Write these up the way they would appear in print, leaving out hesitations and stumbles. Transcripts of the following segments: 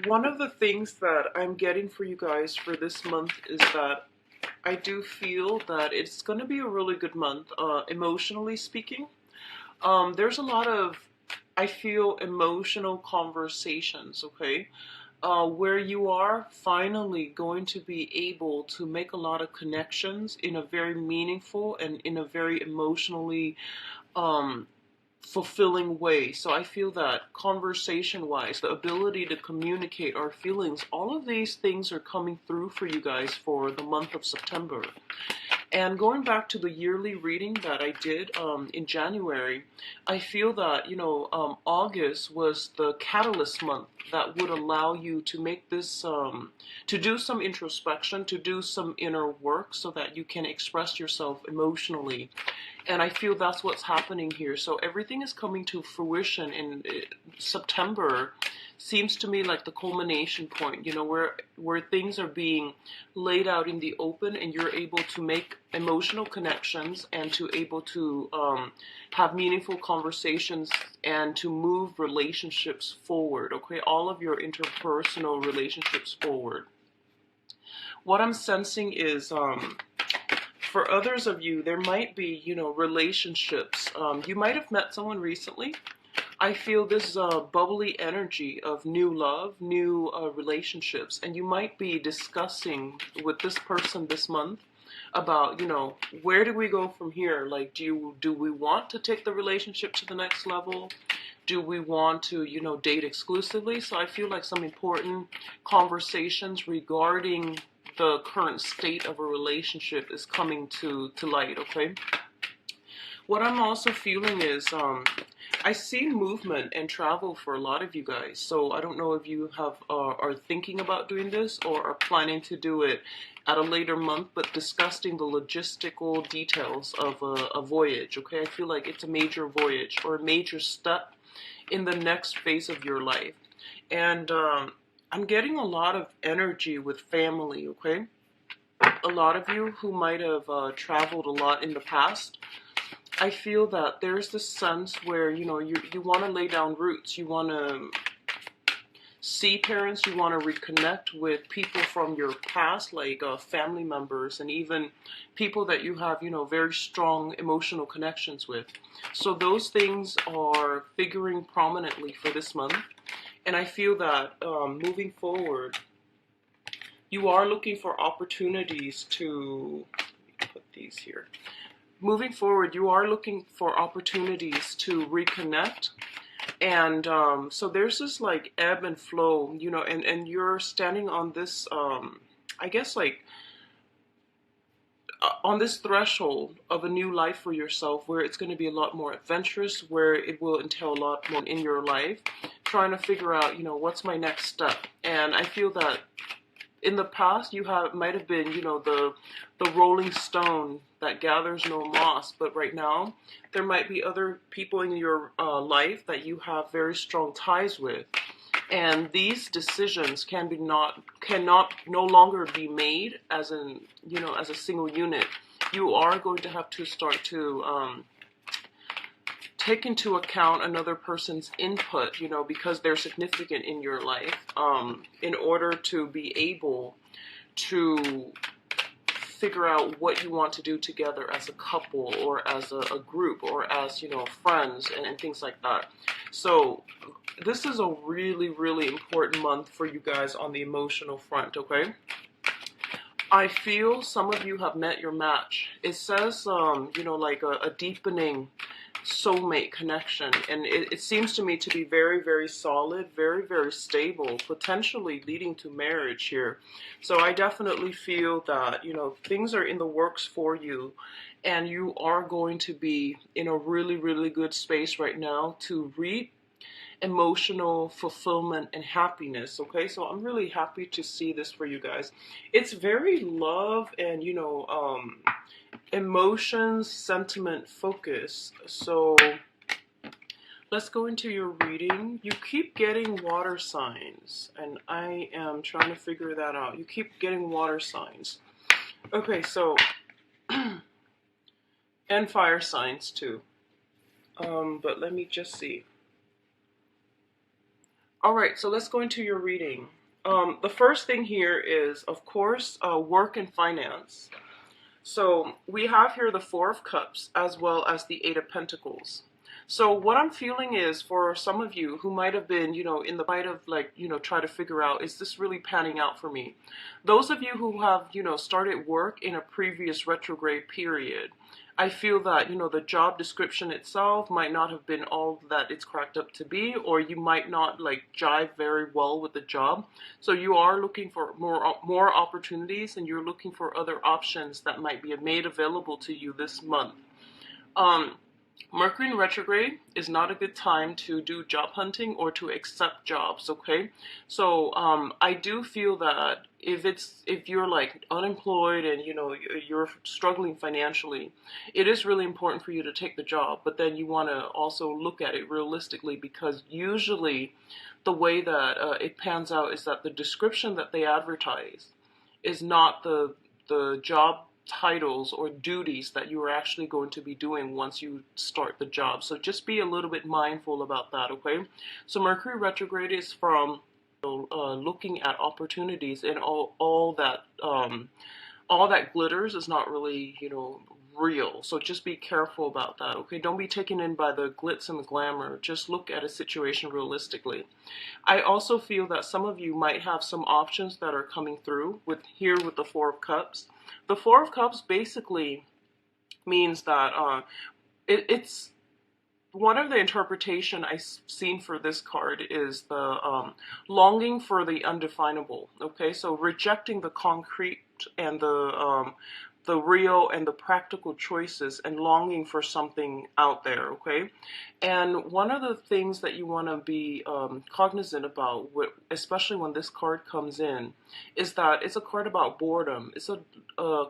One of the things that I'm getting for you guys for this month is that I do feel that it's going to be a really good month, emotionally speaking. There's a lot of, I feel, emotional conversations, okay? Where you are finally going to be able to make a lot of connections in a very meaningful and in a very emotionally um, fulfilling way. So I feel that conversation wise, the ability to communicate our feelings, all of these things are coming through for you guys for the month of September. And going back to the yearly reading that I did in January, I feel that, August was the catalyst month that would allow you to make this, to do some introspection, to do some inner work so that you can express yourself emotionally. And I feel that's what's happening here. So everything is coming to fruition in September. Seems to me like the culmination point, where things are being laid out in the open, and you're able to make emotional connections and to able to have meaningful conversations and to move relationships forward. Okay, all of your interpersonal relationships forward. What I'm sensing is for others of you, there might be, relationships. You might have met someone recently. I feel this bubbly energy of new love, new relationships, and you might be discussing with this person this month about, where do we go from here? Like, do we want to take the relationship to the next level? Do we want to, date exclusively? So I feel like some important conversations regarding the current state of a relationship is coming to light, okay? What I'm also feeling is I see movement and travel for a lot of you guys. So I don't know if you have are thinking about doing this or are planning to do it at a later month, but discussing the logistical details of a voyage, okay? I feel like it's a major voyage or a major step in the next phase of your life. And I'm getting a lot of energy with family, okay? A lot of you who might have traveled a lot in the past, I feel that there's this sense where, you want to lay down roots. You want to see parents. You want to reconnect with people from your past, like family members and even people that you have, very strong emotional connections with. So those things are figuring prominently for this month. And I feel that moving forward, you are looking for opportunities to, put these here. Moving forward, you are looking for opportunities to reconnect. And so there's this like ebb and flow, and you're standing on this, I guess like on this threshold of a new life for yourself where it's going to be a lot more adventurous, where it will entail a lot more in your life, trying to figure out, what's my next step. And I feel that in the past, might have been, the rolling stone that gathers no moss. But right now, there might be other people in your life that you have very strong ties with, and these decisions cannot no longer be made as as a single unit. You are going to have to start to take into account another person's input, because they're significant in your life, in order to be able to figure out what you want to do together as a couple or as a group or as, friends and things like that. So this is a really, really important month for you guys on the emotional front, okay? I feel some of you have met your match. It says, like a deepening soulmate connection, and it seems to me to be very, very solid, very, very stable, potentially leading to marriage here. So I definitely feel that, things are in the works for you, and you are going to be in a really, really good space right now to reap emotional fulfillment and happiness. Okay, so I'm really happy to see this for you guys. It's very love and emotions, sentiment, focus. So let's go into your reading. You keep getting water signs, and I am trying to figure that out. You keep getting water signs. Okay, so and fire signs too. But let me just see. All right, so let's go into your reading. The first thing here is, of course, work and finance. So we have here the Four of Cups as well as the Eight of Pentacles. So what I'm feeling is, for some of you who might have been, in the might of like, try to figure out, is this really panning out for me? Those of you who have, started work in a previous retrograde period, I feel that, the job description itself might not have been all that it's cracked up to be, or you might not like jive very well with the job. So you are looking for more opportunities, and you're looking for other options that might be made available to you this month. Mercury in retrograde is not a good time to do job hunting or to accept jobs, okay? So I do feel that if you're like unemployed and you're struggling financially, it is really important for you to take the job, but then you want to also look at it realistically, because usually the way that it pans out is that the description that they advertise is not the job titles or duties that you are actually going to be doing once you start the job. So just be a little bit mindful about that, okay? So Mercury retrograde is from looking at opportunities, and all that glitters is not really real. So just be careful about that, okay? Don't be taken in by the glitz and the glamour. Just look at a situation realistically. I also feel that some of you might have some options that are coming through with the Four of Cups. The Four of Cups basically means that it's one of the interpretation I've seen for this card is the longing for the undefinable. Okay, so rejecting the concrete and the real and the practical choices, and longing for something out there, okay? And one of the things that you want to be cognizant about, especially when this card comes in, is that it's a card about boredom. It's a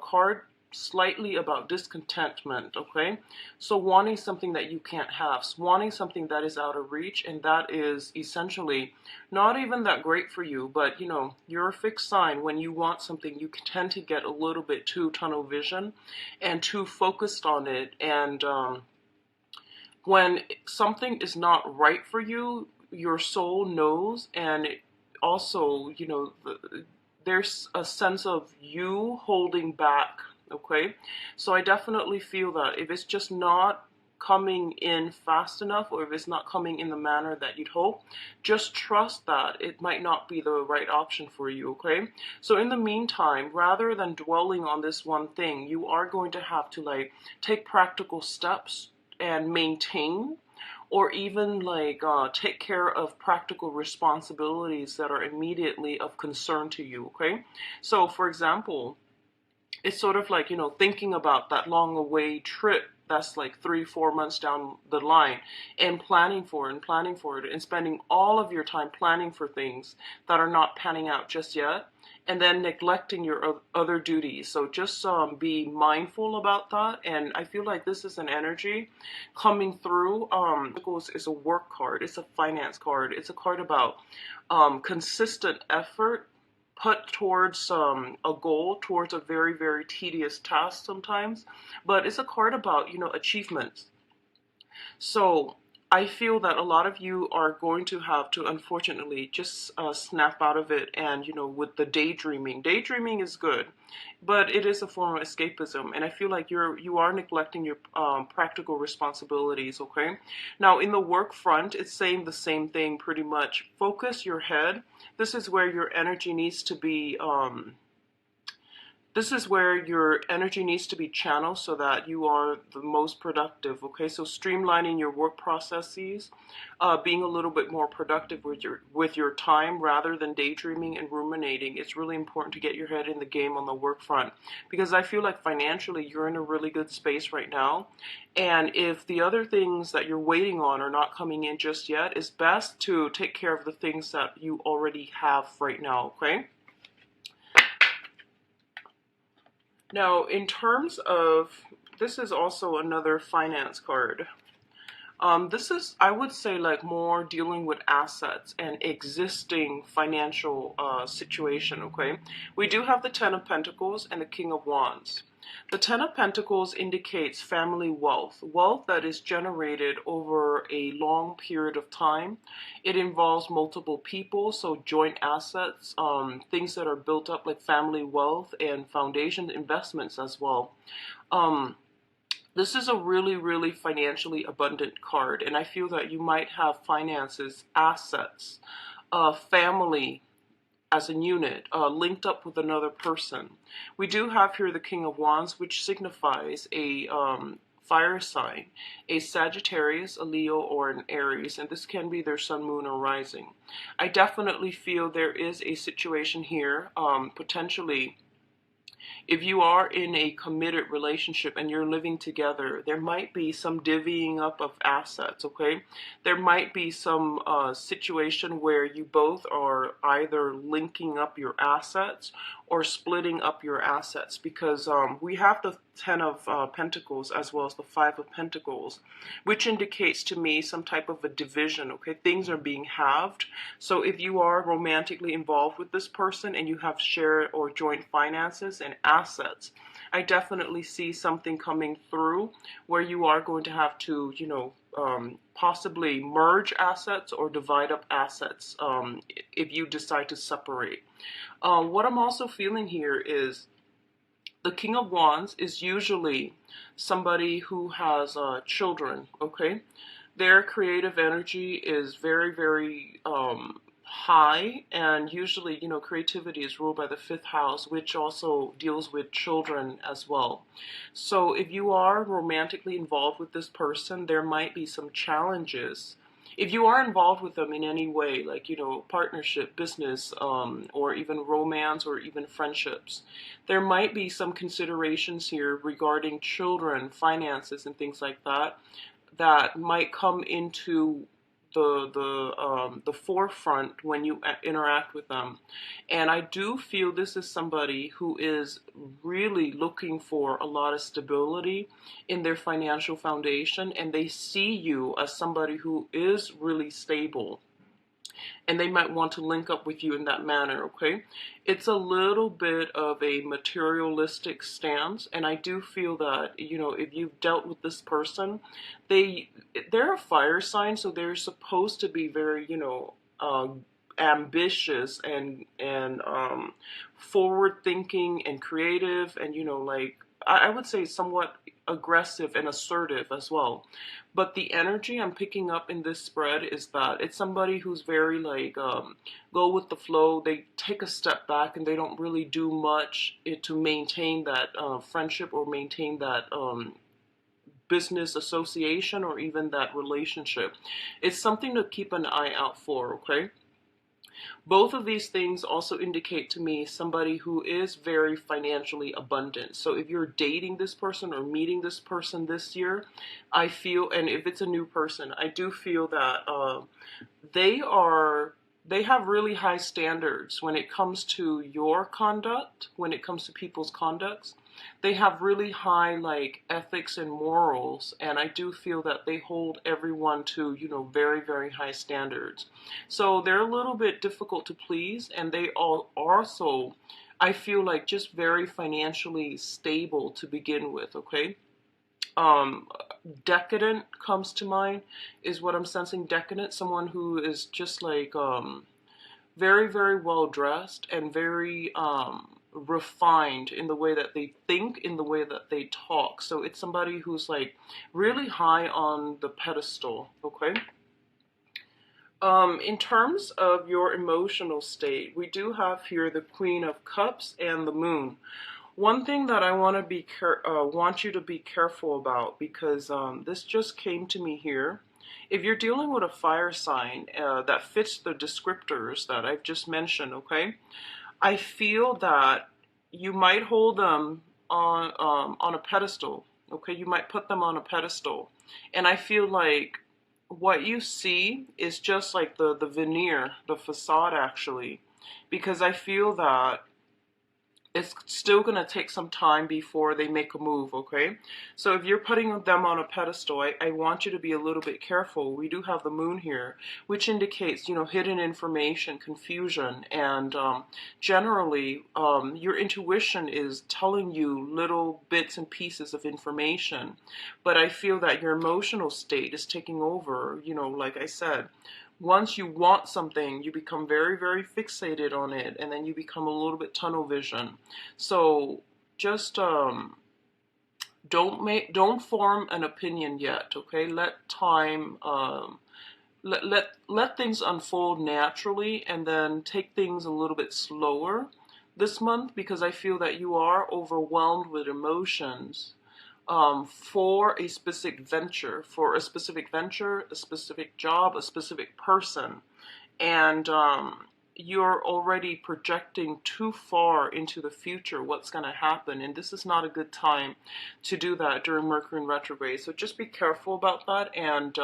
card slightly about discontentment, okay? So wanting something that you can't have, wanting something that is out of reach, and that is essentially not even that great for you, but you're a fixed sign. When you want something, you tend to get a little bit too tunnel vision and too focused on it, and when something is not right for you, your soul knows, and also, there's a sense of you holding back, okay? So I definitely feel that if it's just not coming in fast enough, or if it's not coming in the manner that you'd hope, just trust that it might not be the right option for you, okay? So in the meantime, rather than dwelling on this one thing, you are going to have to like take practical steps and maintain, or even like take care of practical responsibilities that are immediately of concern to you, okay? So for example, it's sort of like, thinking about that long away trip that's like 3-4 months down the line, and planning for it, and spending all of your time planning for things that are not panning out just yet, and then neglecting your other duties. So just be mindful about that. And I feel like this is an energy coming through. Is a work card. It's a finance card. It's a card about consistent effort put towards a goal, towards a very, very tedious task sometimes. But it's a card about, achievements. So I feel that a lot of you are going to have to, unfortunately, just snap out of it. And, with the daydreaming is good, but it is a form of escapism. And I feel like you are neglecting your practical responsibilities, okay? Now, in the work front, it's saying the same thing pretty much. Focus your head. This is where your energy needs to be channeled so that you are the most productive, okay? So streamlining your work processes, being a little bit more productive with your time rather than daydreaming and ruminating. It's really important to get your head in the game on the work front, because I feel like financially you're in a really good space right now. And if the other things that you're waiting on are not coming in just yet, it's best to take care of the things that you already have right now, okay? Now, in terms of, this is also another finance card. This is, I would say, like more dealing with assets and existing financial situation, okay? We do have the Ten of Pentacles and the King of Wands. The Ten of Pentacles indicates family wealth, wealth that is generated over a long period of time. It involves multiple people, so joint assets, things that are built up like family wealth and foundation investments as well. Um, this is a really, really financially abundant card, and I feel that you might have finances, assets, family as a unit, linked up with another person. We do have here the King of Wands, which signifies a fire sign, a Sagittarius, a Leo, or an Aries, and this can be their sun, moon, or rising. I definitely feel there is a situation here, potentially if you are in a committed relationship and you're living together, there might be some divvying up of assets, okay? There might be some situation where you both are either linking up your assets or splitting up your assets, because we have the Ten of Pentacles as well as the Five of Pentacles, which indicates to me some type of a division, okay? Things are being halved. So if you are romantically involved with this person and you have shared or joint finances and assets, I definitely see something coming through where you are going to have to, possibly merge assets or divide up assets if you decide to separate. What I'm also feeling here is the King of Wands is usually somebody who has children, okay? Their creative energy is very, very high, and usually, creativity is ruled by the fifth house, which also deals with children as well. So if you are romantically involved with this person, there might be some challenges. If you are involved with them in any way, like, partnership, business, or even romance or even friendships, there might be some considerations here regarding children, finances, and things like that that might come into the forefront when you interact with them. And I do feel this is somebody who is really looking for a lot of stability in their financial foundation, and they see you as somebody who is really stable, and they might want to link up with you in that manner, okay? It's a little bit of a materialistic stance, and I do feel that, if you've dealt with this person, they're a fire sign, so they're supposed to be very, ambitious and forward thinking and creative, and like I would say somewhat aggressive and assertive as well. But the energy I'm picking up in this spread is that it's somebody who's very like go with the flow. They take a step back and they don't really do much to maintain that friendship or maintain that business association or even that relationship. It's something to keep an eye out for, okay? Both of these things also indicate to me somebody who is very financially abundant. So if you're dating this person or meeting this person this year, I feel, and if it's a new person, I do feel that they are they have really high standards when it comes to your conduct, when it comes to people's conducts. They have really high like ethics and morals, and I do feel that they hold everyone to, very, very high standards. So they're a little bit difficult to please, and they all also, I feel like, just very financially stable to begin with, okay? Um, Decadent comes to mind is what I'm sensing. Decadent, someone who is just like very, very well dressed and very refined in the way that they think, in the way that they talk. So it's somebody who's like really high on the pedestal, okay? In terms of your emotional state, we do have here the Queen of Cups and the Moon. One thing that I want you to be careful about, because this just came to me here. If you're dealing with a fire sign that fits the descriptors that I've just mentioned, okay, I feel that you might hold them on a pedestal. Okay, you might put them on a pedestal, and I feel like what you see is just like the veneer, the facade actually, because I feel that it's still going to take some time before they make a move, okay? So if you're putting them on a pedestal, I want you to be a little bit careful. We do have the moon here, which indicates, you know, hidden information, confusion, and generally your intuition is telling you little bits and pieces of information. But I feel that your emotional state is taking over, you know, like I said. Once you want something, you become very, very fixated on it, and then you become a little bit tunnel vision. So just don't form an opinion yet, okay? Let time let things unfold naturally, and then take things a little bit slower this month, because I feel that you are overwhelmed with emotions for a specific venture, a specific job, a specific person. And you're already projecting too far into the future what's going to happen. And this is not a good time to do that during Mercury in retrograde. So just be careful about that, and,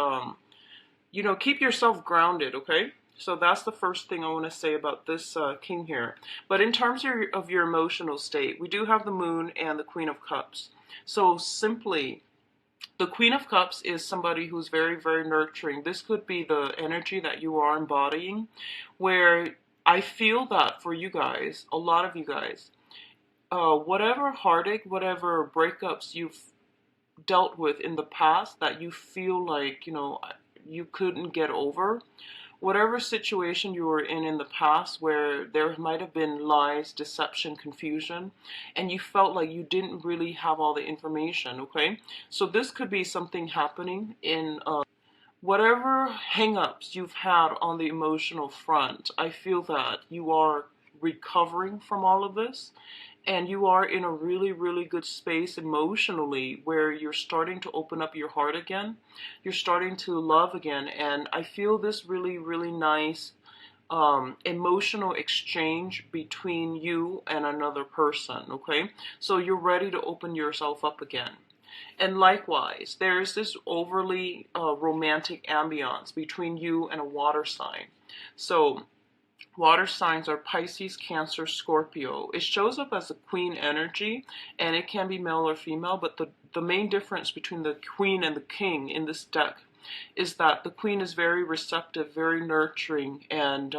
you know, keep yourself grounded, okay? So that's the first thing I want to say about this king here. But in terms of your emotional state, we do have the moon and the Queen of Cups. So simply, the Queen of Cups is somebody who's very, very nurturing. This could be the energy that you are embodying, where I feel that for you guys, a lot of you guys, whatever heartache, whatever breakups you've dealt with in the past that you feel like, you know, you couldn't get over, whatever situation you were in the past where there might have been lies, deception, confusion, and you felt like you didn't really have all the information, okay? So this could be something happening in whatever hang-ups you've had on the emotional front. I feel that you are recovering from all of this, and you are in a really, really good space emotionally where you're starting to open up your heart again. You're starting to love again. And I feel this really, really nice emotional exchange between you and another person, okay? So you're ready to open yourself up again. And likewise, there's this overly romantic ambiance between you and a water sign. So water signs are Pisces, Cancer, Scorpio. It shows up as a queen energy, and it can be male or female, but the main difference between the queen and the king in this deck is that the queen is very receptive, very nurturing, and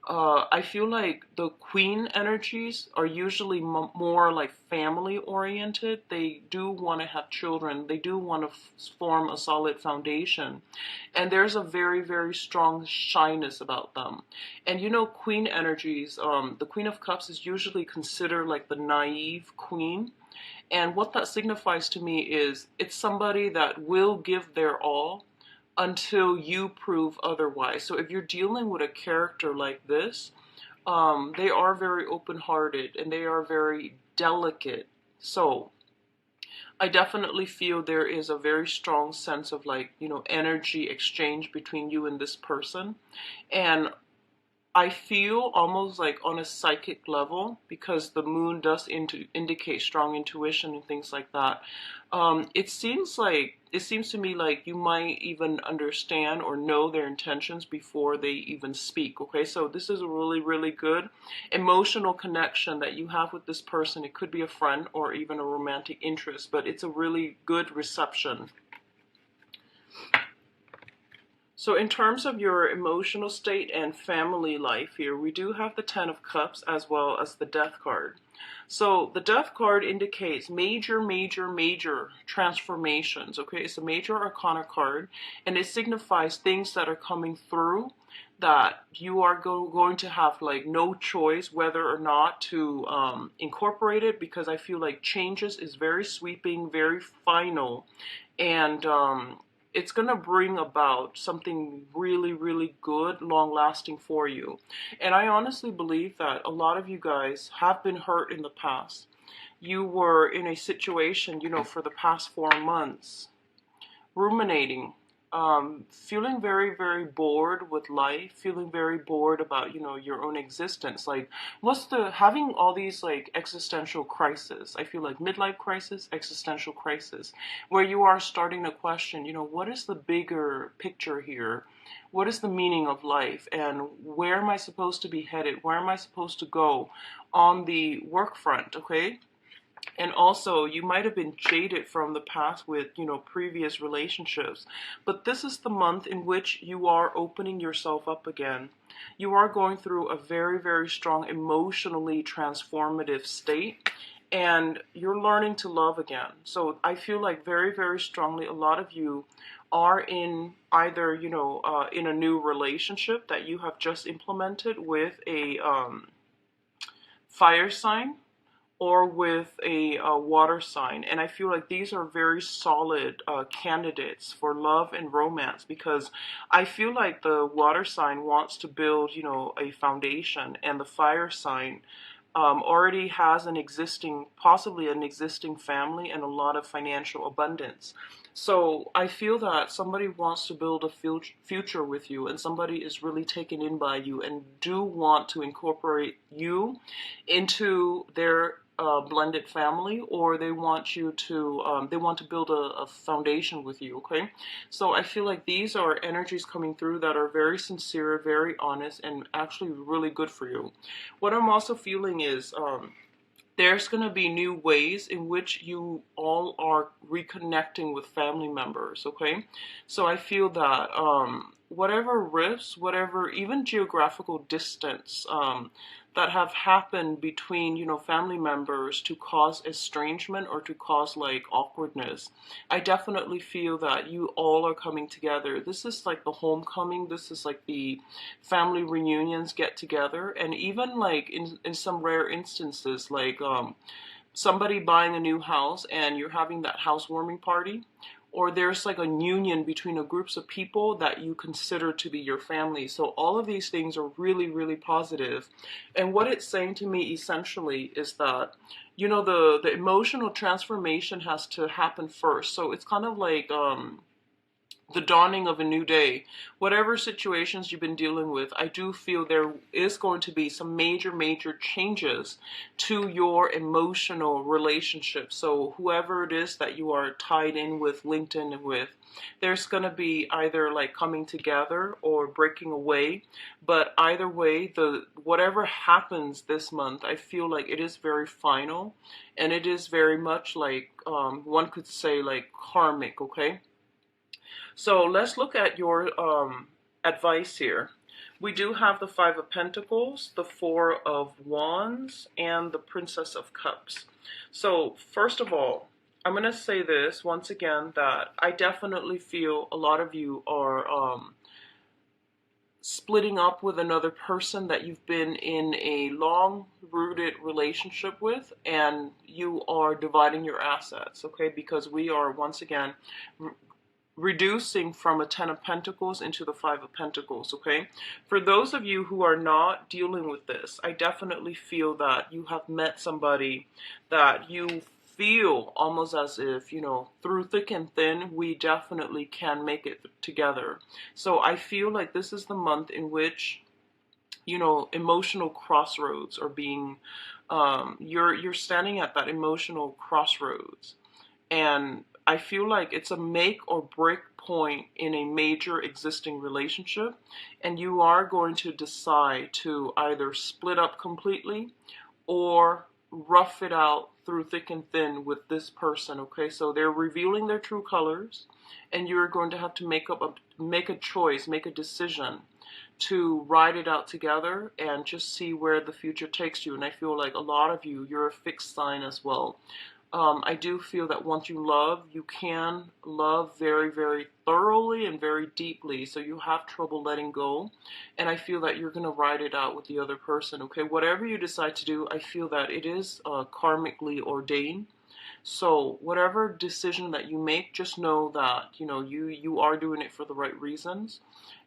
I feel like the queen energies are usually more like family oriented. They do want to have children. They do want to form a solid foundation. And there's a very, very strong shyness about them. And you know, queen energies, the Queen of Cups is usually considered like the naive queen. And what that signifies to me is it's somebody that will give their all until you prove otherwise. So if you're dealing with a character like this, they are very open-hearted and they are very delicate. So I definitely feel there is a very strong sense of, like, you know, energy exchange between you and this person. And I feel almost like on a psychic level, because the moon does indicate strong intuition and things like that. It seems to me like you might even understand or know their intentions before they even speak. Okay, so this is a really, really good emotional connection that you have with this person. It could be a friend or even a romantic interest, but it's a really good reception. So in terms of your emotional state and family life here, we do have the Ten of Cups as well as the Death card. So the Death card indicates major, major, major transformations, okay? It's a major arcana card, and it signifies things that are coming through that you are going to have, like, no choice whether or not to incorporate it, because I feel like changes is very sweeping, very final, and it's going to bring about something really, really good, long-lasting for you. And I honestly believe that a lot of you guys have been hurt in the past. You were in a situation, you know, for the past 4 months, ruminating, feeling very, very bored with life, feeling very bored about, you know, your own existence. Like, having all these, like, existential crises. I feel like midlife crisis, existential crisis, where you are starting to question, you know, what is the bigger picture here? What is the meaning of life? And where am I supposed to be headed? Where am I supposed to go on the work front, okay? And also, you might have been jaded from the past with, previous relationships. But this is the month in which you are opening yourself up again. You are going through a very, very strong, emotionally transformative state. And you're learning to love again. So I feel like very, very strongly, a lot of you are in either, in a new relationship that you have just implemented with a fire sign, or with a water sign. And I feel like these are very solid candidates for love and romance, because I feel like the water sign wants to build, a foundation, and the fire sign already has possibly an existing family and a lot of financial abundance. So I feel that somebody wants to build a future with you, and somebody is really taken in by you and do want to incorporate you into their blended family, or they want you to build a foundation with you. Okay, so I feel like these are energies coming through that are very sincere, very honest, and actually really good for you. What I'm also feeling is there's going to be new ways in which you all are reconnecting with family members, okay? So I feel that whatever rifts, whatever, even geographical distance that have happened between, family members to cause estrangement or to cause like awkwardness, I definitely feel that you all are coming together. This is like the homecoming. This is like the family reunions get together. And even like in some rare instances, like somebody buying a new house and you're having that housewarming party, or there's like a union between a groups of people that you consider to be your family. So all of these things are really, really positive. And what it's saying to me essentially is that, the emotional transformation has to happen first. So it's kind of like the dawning of a new day. Whatever situations you've been dealing with, I do feel there is going to be some major, major changes to your emotional relationship. So whoever it is that you are tied in with, linked in with, there's going to be either like coming together or breaking away. But either way, whatever happens this month, I feel like it is very final, and it is very much like one could say like karmic, okay? So let's look at your advice here. We do have the Five of Pentacles, the Four of Wands, and the Princess of Cups. So first of all, I'm going to say this once again, that I definitely feel a lot of you are splitting up with another person that you've been in a long-rooted relationship with, and you are dividing your assets, okay? Because we are, once again, reducing from a Ten of Pentacles into the Five of Pentacles, okay? For those of you who are not dealing with this, I definitely feel that you have met somebody that you feel almost as if, through thick and thin, we definitely can make it together. So I feel like this is the month in which, emotional crossroads are being, you're standing at that emotional crossroads. And I feel like it's a make or break point in a major existing relationship, and you are going to decide to either split up completely or rough it out through thick and thin with this person, okay? So they're revealing their true colors, and you're going to have to make a choice, make a decision to ride it out together and just see where the future takes you. And I feel like a lot of you, you're a fixed sign as well. I do feel that once you love, you can love very, very thoroughly and very deeply. So you have trouble letting go. And I feel that you're going to ride it out with the other person, okay? Whatever you decide to do, I feel that it is karmically ordained. So whatever decision that you make, just know that, you are doing it for the right reasons.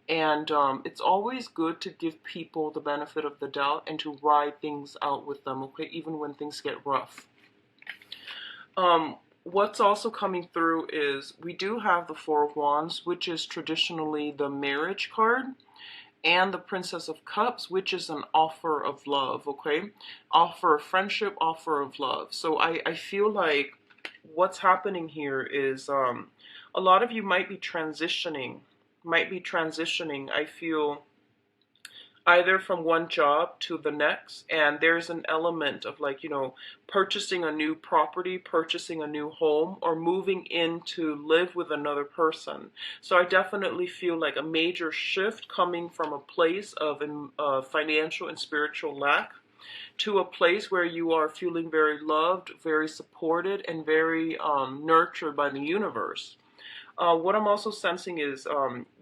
And it's always good to give people the benefit of the doubt and to ride things out with them, okay? Even when things get rough. What's also coming through is we do have the Four of Wands, which is traditionally the marriage card, and the Princess of Cups, which is an offer of love, okay? Offer of friendship, offer of love. So I feel like what's happening here is a lot of you might be transitioning might be transitioning, I feel, either from one job to the next, and there's an element of like, purchasing a new property, purchasing a new home, or moving in to live with another person. So I definitely feel like a major shift coming from a place of financial and spiritual lack to a place where you are feeling very loved, very supported, and very nurtured by the universe. What I'm also sensing is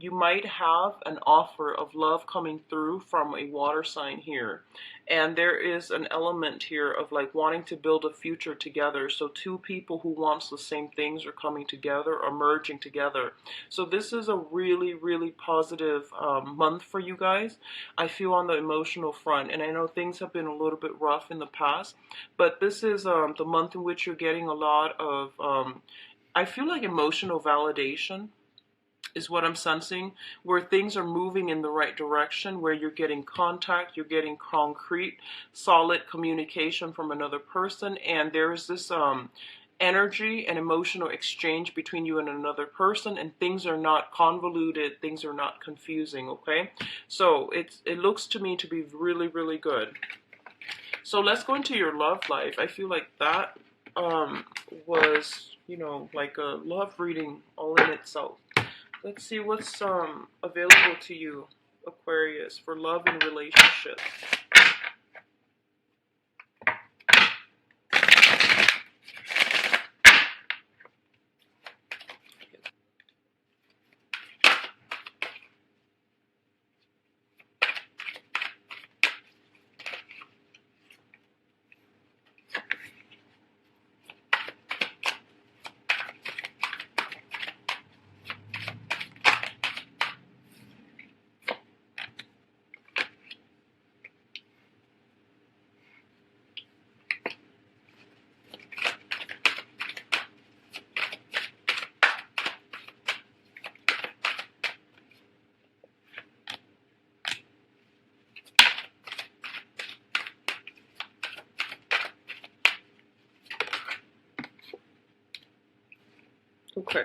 you might have an offer of love coming through from a water sign here. And there is an element here of like wanting to build a future together. So two people who wants the same things are coming together or merging together. So this is a really, really positive month for you guys. I feel on the emotional front. And I know things have been a little bit rough in the past. But this is the month in which you're getting a lot of I feel like emotional validation is what I'm sensing, where things are moving in the right direction, where you're getting contact, you're getting concrete, solid communication from another person, and there is this energy and emotional exchange between you and another person, and things are not convoluted, things are not confusing, okay? So it looks to me to be really, really good. So let's go into your love life. I feel like that was, like a love reading all in itself. Let's see what's available to you, Aquarius, for love and relationships. Okay,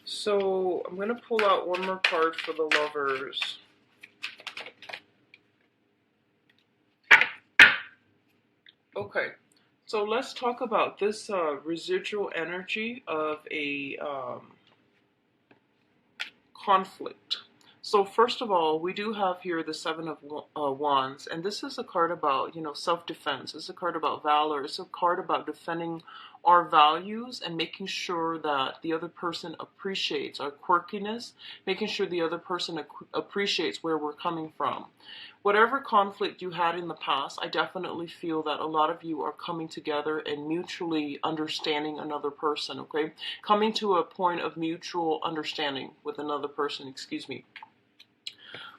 so I'm going to pull out one more card for the lovers. Okay, so let's talk about this residual energy of a conflict. So first of all, we do have here the Seven of Wands, and this is a card about, self-defense. It's a card about valor. It's a card about defending our values and making sure that the other person appreciates our quirkiness, making sure the other person appreciates where we're coming from. Whatever conflict you had in the past, I definitely feel that a lot of you are coming together and mutually understanding another person, okay? Coming to a point of mutual understanding with another person, excuse me.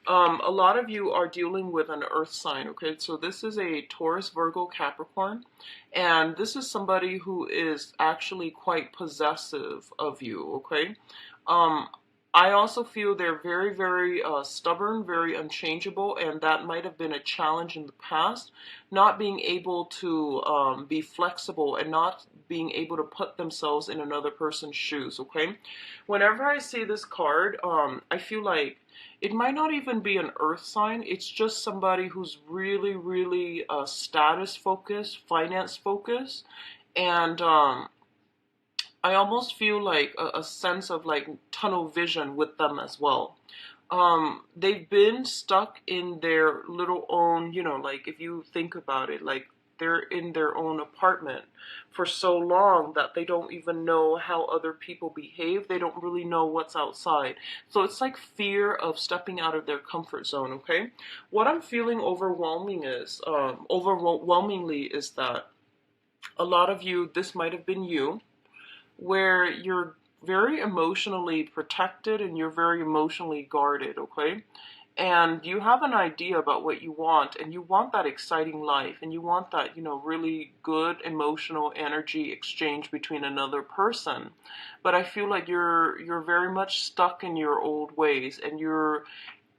A lot of you are dealing with an earth sign, okay? So this is a Taurus, Virgo, Capricorn, and this is somebody who is actually quite possessive of you, okay? I also feel they're very, very stubborn, very unchangeable, and that might have been a challenge in the past, not being able to be flexible and not being able to put themselves in another person's shoes, okay? Whenever I see this card, I feel like it might not even be an earth sign. It's just somebody who's really, really status focused, finance focused, and I almost feel like a sense of like tunnel vision with them as well. They've been stuck in their little own, like if you think about it, like they're in their own apartment for so long that they don't even know how other people behave. They don't really know what's outside. So it's like fear of stepping out of their comfort zone, okay? What I'm feeling overwhelmingly is that a lot of you, this might have been you, where you're very emotionally protected and you're very emotionally guarded, okay? And you have an idea about what you want, and you want that exciting life, and you want that, really good emotional energy exchange between another person. But I feel like you're very much stuck in your old ways, and you're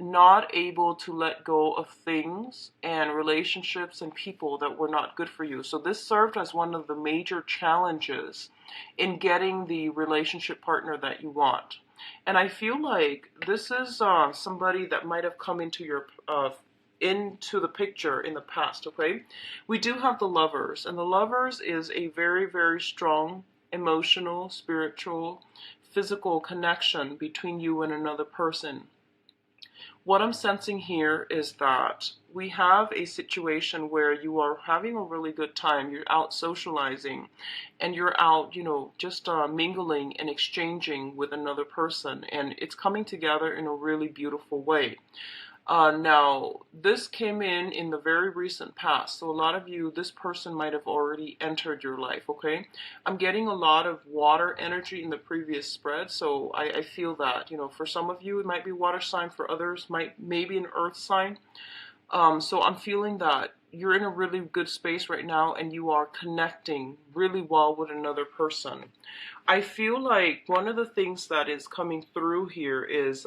not able to let go of things and relationships and people that were not good for you. So this served as one of the major challenges in getting the relationship partner that you want. And I feel like this is somebody that might have come into your into the picture in the past, okay? We do have the Lovers, and the Lovers is a very, very strong emotional, spiritual, physical connection between you and another person. What I'm sensing here is that we have a situation where you are having a really good time. You're out socializing and you're out, just mingling and exchanging with another person, and it's coming together in a really beautiful way. Now, this came in the very recent past, so a lot of you, this person might have already entered your life, okay? I'm getting a lot of water energy in the previous spread, so I feel that, for some of you, it might be water sign, for others, maybe an earth sign. So I'm feeling that you're in a really good space right now, and you are connecting really well with another person. I feel like one of the things that is coming through here is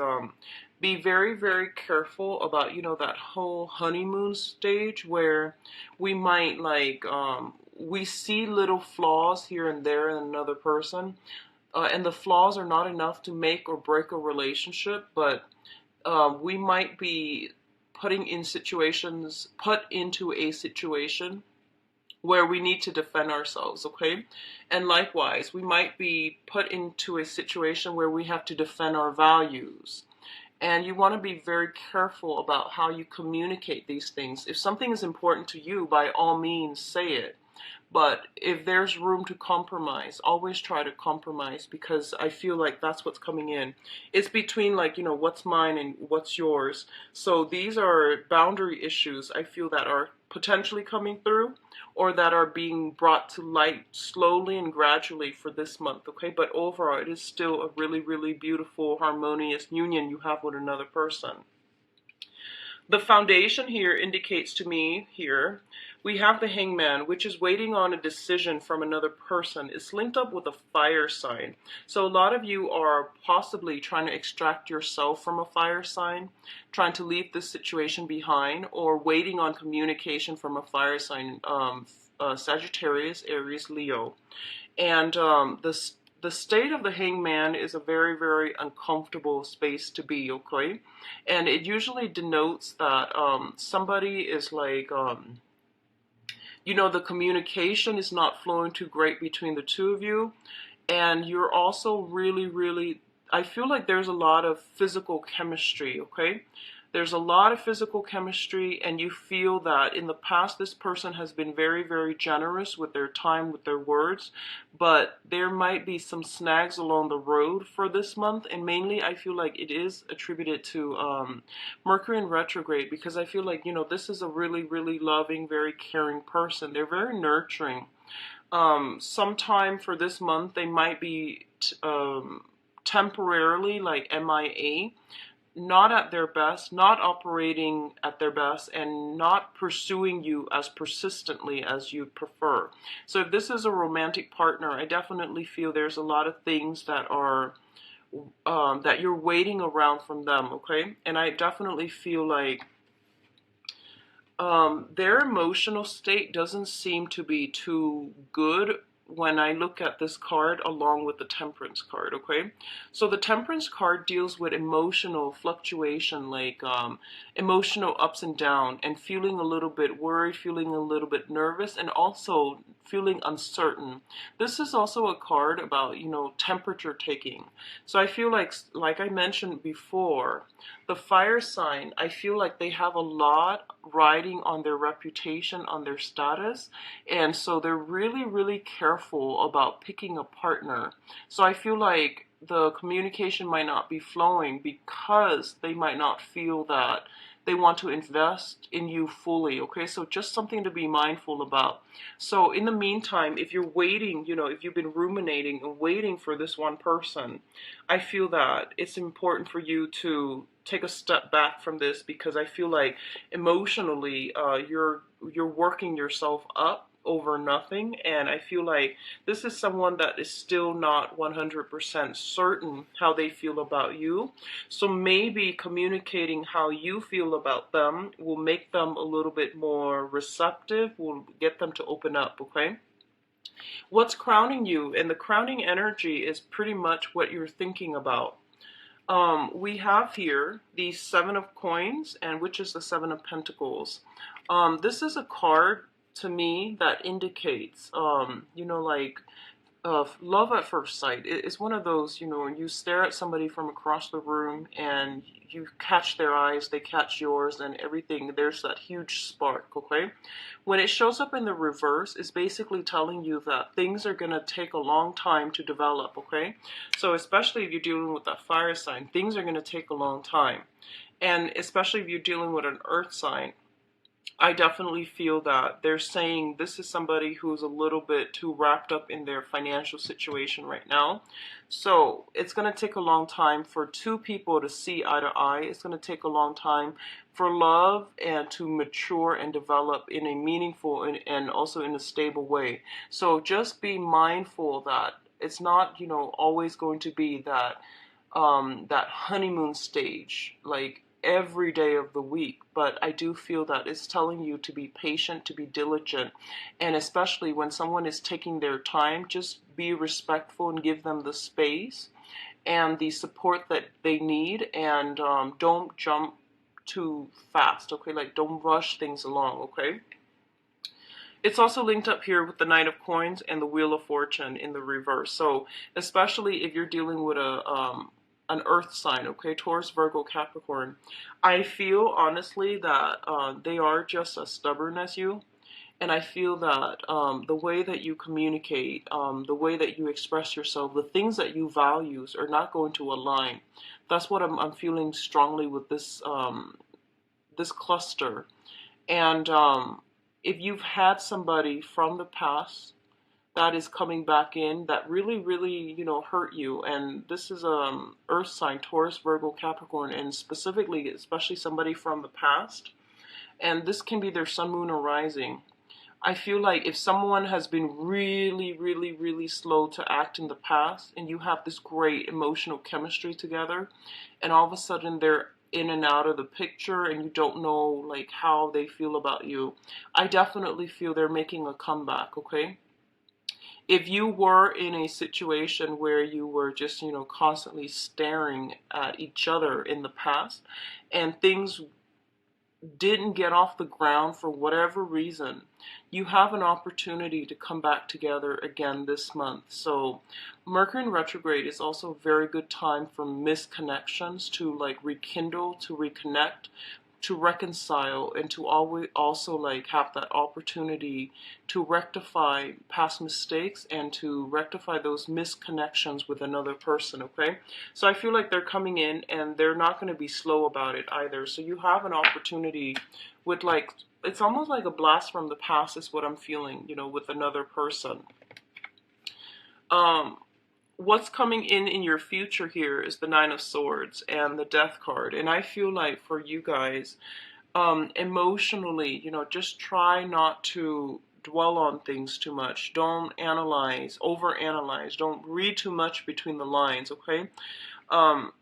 be very, very careful about, that whole honeymoon stage where we might we see little flaws here and there in another person. And the flaws are not enough to make or break a relationship, but we might be put into a situation where we need to defend ourselves, okay? And likewise, we might be put into a situation where we have to defend our values. And you want to be very careful about how you communicate these things. If something is important to you, by all means, say it. But if there's room to compromise, always try to compromise, because I feel like that's what's coming in. It's between what's mine and what's yours. So these are boundary issues I feel that are potentially coming through, or that are being brought to light slowly and gradually for this month, okay? But overall, it is still a really, really beautiful, harmonious union you have with another person. The foundation here indicates to me here, we have the Hangman, which is waiting on a decision from another person. It's linked up with a fire sign. So a lot of you are possibly trying to extract yourself from a fire sign, trying to leave this situation behind, or waiting on communication from a fire sign, Sagittarius, Aries, Leo. And the state of the Hangman is a very, very uncomfortable space to be, okay? And it usually denotes that somebody is the communication is not flowing too great between the two of you. And you're also really, really, I feel like there's a lot of physical chemistry, okay? There's a lot of physical chemistry, and you feel that in the past this person has been very, very generous with their time, with their words, but there might be some snags along the road for this month, and mainly I feel like it is attributed to Mercury in retrograde, because I feel like, this is a really, really loving, very caring person. They're very nurturing. Sometime for this month, they might be temporarily MIA, not at their best, not operating at their best, and not pursuing you as persistently as you prefer. So if this is a romantic partner, I definitely feel there's a lot of things that are that you're waiting around from them, okay? And I definitely feel like their emotional state doesn't seem to be too good when I look at this card along with the Temperance card, okay? So the Temperance card deals with emotional fluctuation, emotional ups and downs, and feeling a little bit worried, feeling a little bit nervous, and also feeling uncertain. This is also a card about, temperature taking. So I feel like I mentioned before, the fire sign, I feel like they have a lot riding on their reputation, on their status, and so they're really, really careful about picking a partner. So I feel like the communication might not be flowing because they might not feel that they want to invest in you fully, okay? So just something to be mindful about. So in the meantime, if you're waiting, if you've been ruminating and waiting for this one person, I feel that it's important for you to take a step back from this, because I feel like emotionally you're working yourself up over nothing, and I feel like this is someone that is still not 100% certain how they feel about you. So maybe communicating how you feel about them will make them a little bit more receptive, will get them to open up, okay? What's crowning you? And the crowning energy is pretty much what you're thinking about. We have here the Seven of Coins, and which is the Seven of Pentacles. This is a card to me that indicates, like love at first sight. It's one of those, when you stare at somebody from across the room and you catch their eyes, they catch yours, and everything. There's that huge spark, okay? When it shows up in the reverse, it's basically telling you that things are going to take a long time to develop, okay? So especially if you're dealing with that fire sign, things are going to take a long time. And especially if you're dealing with an earth sign, I definitely feel that they're saying this is somebody who's a little bit too wrapped up in their financial situation right now. So it's going to take a long time for two people to see eye to eye. It's going to take a long time for love and to mature and develop in a meaningful and also in a stable way. So just be mindful that it's not, always going to be that honeymoon stage, like every day of the week. But I do feel that it's telling you to be patient, to be diligent, and especially when someone is taking their time, just be respectful and give them the space and the support that they need, and don't jump too fast, okay? Like, don't rush things along, okay? It's also linked up here with the Knight of Coins and the Wheel of Fortune in the reverse. So especially if you're dealing with an earth sign, okay, Taurus, Virgo, Capricorn, I feel honestly that they are just as stubborn as you. And I feel that the way that you communicate, the way that you express yourself, the things that you value are not going to align. That's what I'm feeling strongly with this cluster. And if you've had somebody from the past that is coming back in that really, hurt you, and this is earth sign, Taurus, Virgo, Capricorn, and specifically, especially somebody from the past, and this can be their sun, moon, or rising. I feel like if someone has been really slow to act in the past, and you have this great emotional chemistry together, and all of a sudden they're in and out of the picture and you don't know like how they feel about you, I definitely feel they're making a comeback, okay? If you were in a situation where you were just, constantly staring at each other in the past and things didn't get off the ground for whatever reason, you have an opportunity to come back together again this month. So Mercury in retrograde is also a very good time for misconnections to like rekindle, to reconnect, to reconcile, and to always also like have that opportunity to rectify past mistakes and to rectify those misconnections with another person, okay? So I feel like they're coming in and they're not going to be slow about it either. So you have an opportunity with like, it's almost like a blast from the past is what I'm feeling, with another person. What's coming in your future here is the Nine of Swords and the Death card. And I feel like for you guys, emotionally, just try not to dwell on things too much. Don't analyze, overanalyze. Don't read too much between the lines, okay?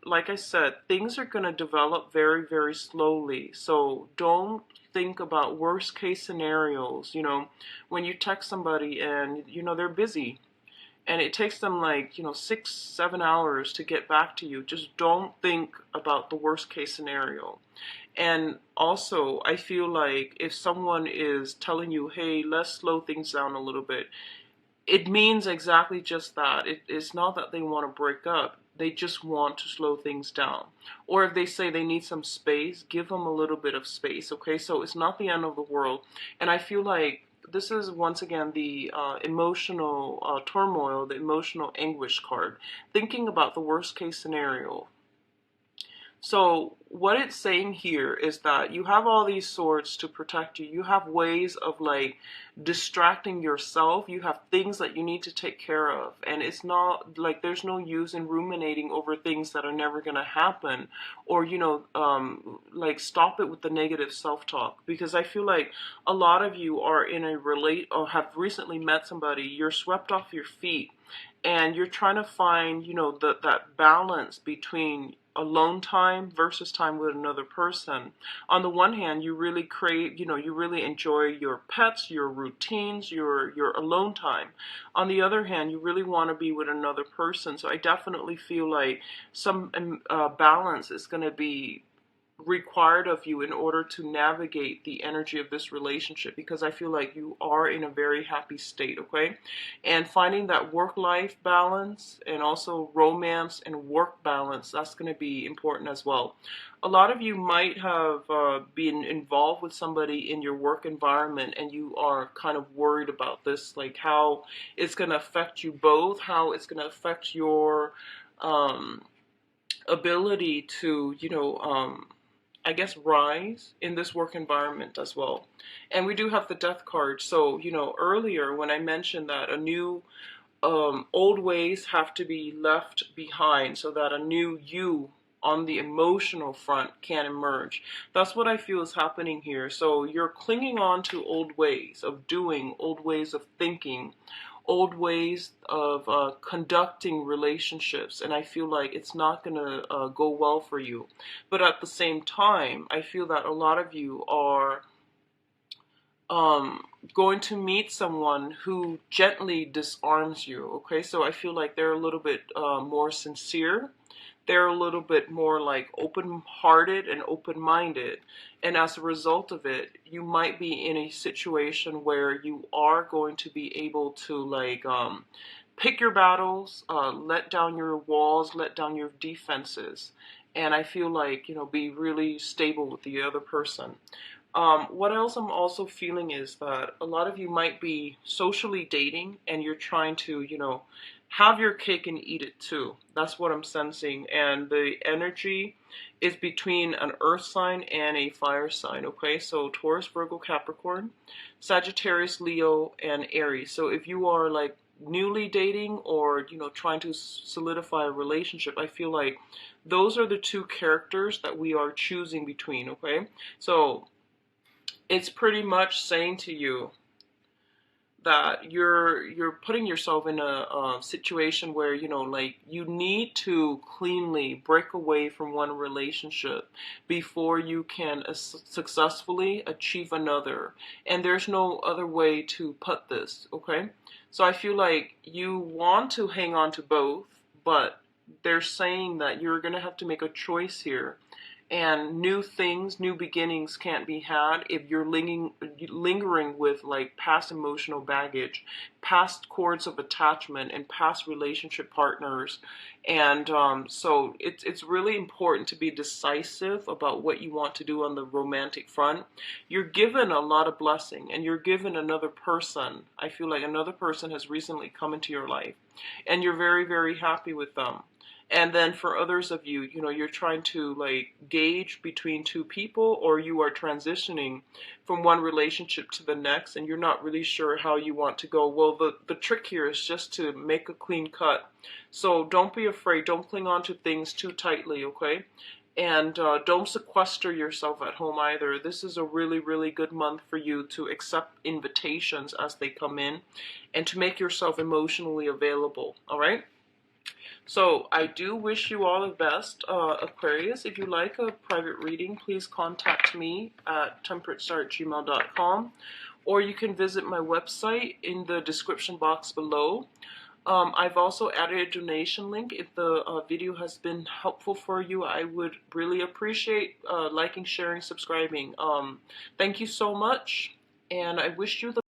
Like I said, things are going to develop very slowly. So don't think about worst case scenarios, when you text somebody and, they're busy and it takes them like 6-7 hours to get back to you. Just don't think about the worst case scenario. And also I feel like if someone is telling you, hey, let's slow things down a little bit, it means exactly just that. It's not that they want to break up, they just want to slow things down. Or if they say they need some space, give them a little bit of space, okay? So it's not the end of the world. And I feel like this is once again the emotional turmoil, the emotional anguish card, thinking about the worst case scenario. So what it's saying here is that you have all these swords to protect you. You have ways of like distracting yourself. You have things that you need to take care of. And it's not like there's no use in ruminating over things that are never going to happen, or, like stop it with the negative self-talk, because I feel like a lot of you are in a or have recently met somebody, you're swept off your feet and you're trying to find, that balance between alone time versus time with another person. On the one hand, you really crave, you really enjoy your pets, your routines, your alone time. On the other hand, you really want to be with another person. So I definitely feel like some balance is going to be required of you in order to navigate the energy of this relationship, because I feel like you are in a very happy state, okay? And finding that work-life balance and also romance and work balance, that's going to be important as well. A lot of you might have been involved with somebody in your work environment, and you are kind of worried about this, like how it's going to affect you both, how it's going to affect your ability to, I guess, rise in this work environment as well. And we do have the death card. So, earlier when I mentioned that a new old ways have to be left behind so that a new you on the emotional front can emerge. That's what I feel is happening here. So you're clinging on to old ways of doing, old ways of thinking, old ways of conducting relationships, and I feel like it's not going to go well for you. But at the same time, I feel that a lot of you are going to meet someone who gently disarms you, okay? So I feel like they're a little bit more sincere. They're a little bit more like open-hearted and open-minded. And as a result of it, you might be in a situation where you are going to be able to like pick your battles, let down your walls, let down your defenses. And I feel like, be really stable with the other person. What else I'm also feeling is that a lot of you might be socially dating and you're trying to, have your cake and eat it too. That's what I'm sensing. And the energy is between an earth sign and a fire sign, okay? So Taurus, Virgo, Capricorn, Sagittarius, Leo, and Aries. So if you are like newly dating or, trying to solidify a relationship, I feel like those are the two characters that we are choosing between, okay? So it's pretty much saying to you that you're putting yourself in a situation where like you need to cleanly break away from one relationship before you can successfully achieve another, and there's no other way to put this, okay? So I feel like you want to hang on to both, but they're saying that you're gonna have to make a choice here, and new things, new beginnings can't be had if you're lingering with like past emotional baggage, past cords of attachment, and past relationship partners. And so it's really important to be decisive about what you want to do on the romantic front. You're given a lot of blessing, and you're given another person. I feel like another person has recently come into your life, and you're very, very happy with them. And then for others of you, you're trying to like gauge between two people, or you are transitioning from one relationship to the next and you're not really sure how you want to go. Well, the trick here is just to make a clean cut. So don't be afraid. Don't cling on to things too tightly, okay? And don't sequester yourself at home either. This is a really, really good month for you to accept invitations as they come in and to make yourself emotionally available, all right? So I do wish you all the best, Aquarius. If you like a private reading, please contact me at temperatestar@gmail.com, or you can visit my website in the description box below. I've also added a donation link. If the video has been helpful for you, I would really appreciate liking, sharing, subscribing. Thank you so much, and I wish you the